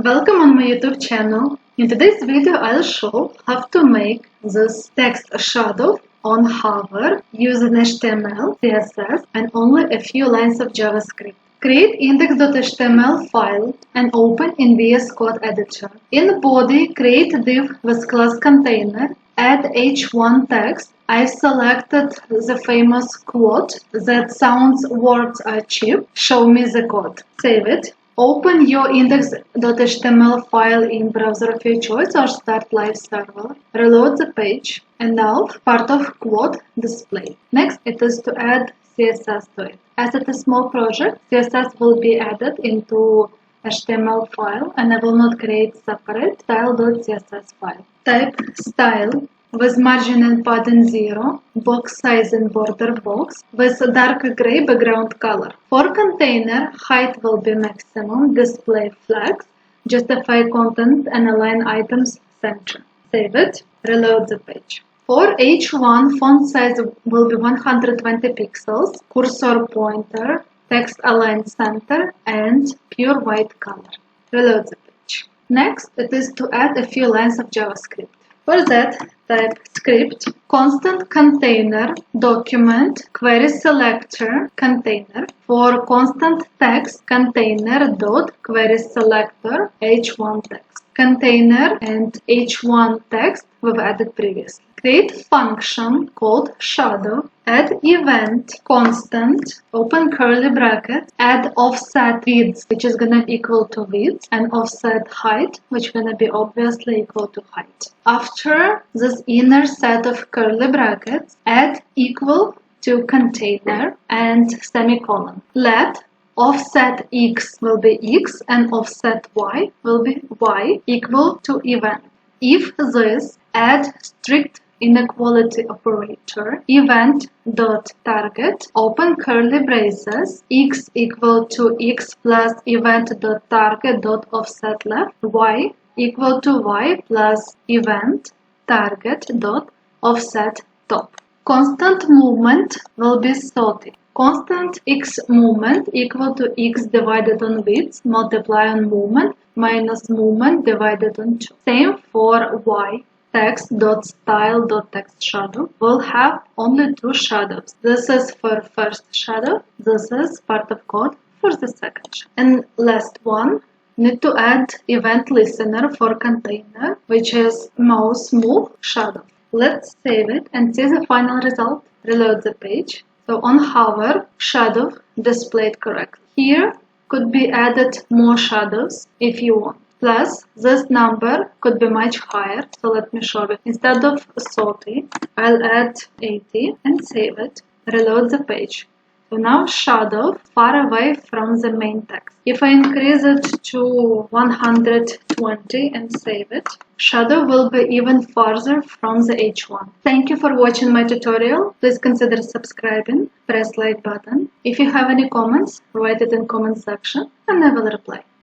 Welcome on my YouTube channel. In today's video I'll show how to make this text shadow on hover using HTML, CSS and only a few lines of JavaScript. Create index.html file and open in VS Code editor. In body, create div with class container, add h1 text. I've selected the famous quote that sounds words are cheap. Show me the code. Save it. Open your index.html file in browser of your choice or start live server. Reload the page and now part of quote display. Next it is to add CSS to it. As it is a small project, CSS will be added into HTML file and I will not create separate style.css file. Type style with margin and padding 0, box size and border box with dark gray background color. For container, height will be maximum, display flags, justify content and align items center. Save it, reload the page. For h1, font size will be 120 pixels, cursor pointer, text align center and pure white color. Reload the page. Next, it is to add a few lines of JavaScript. For that, type script constant container document query selector container for constant text container dot query selector h1 text container and h1 text we've added previously. Create function called shadow, add event constant, open curly bracket, add offset width which is gonna be equal to width and offset height which is gonna be obviously equal to height. After this inner set of curly brackets, add equal to container and semicolon. Let offset x will be x and offset y will be y equal to event. If this, add strict inequality operator event dot target open curly braces x equal to x plus event dot target dot offset left y equal to y plus event target dot offset top. Constant movement will be 30. Constant x movement equal to x divided on width multiply on movement minus movement divided on 2. Same for y. Text.style.text shadow will have only two shadows. This is for first shadow. This is part of code for the second shadow. And last one, need to add event listener for container, which is mouse move shadow. Let's save it and see the final result. Reload the page. So on hover, shadow displayed correctly. Here could be added more shadows if you want. Plus, this number could be much higher, so let me show it. Instead of 30, I'll add 80 and save it. Reload the page. So now shadow far away from the main text. If I increase it to 120 and save it, shadow will be even farther from the h1. Thank you for watching my tutorial. Please consider subscribing, press like button. If you have any comments, write it in comment section and I will reply.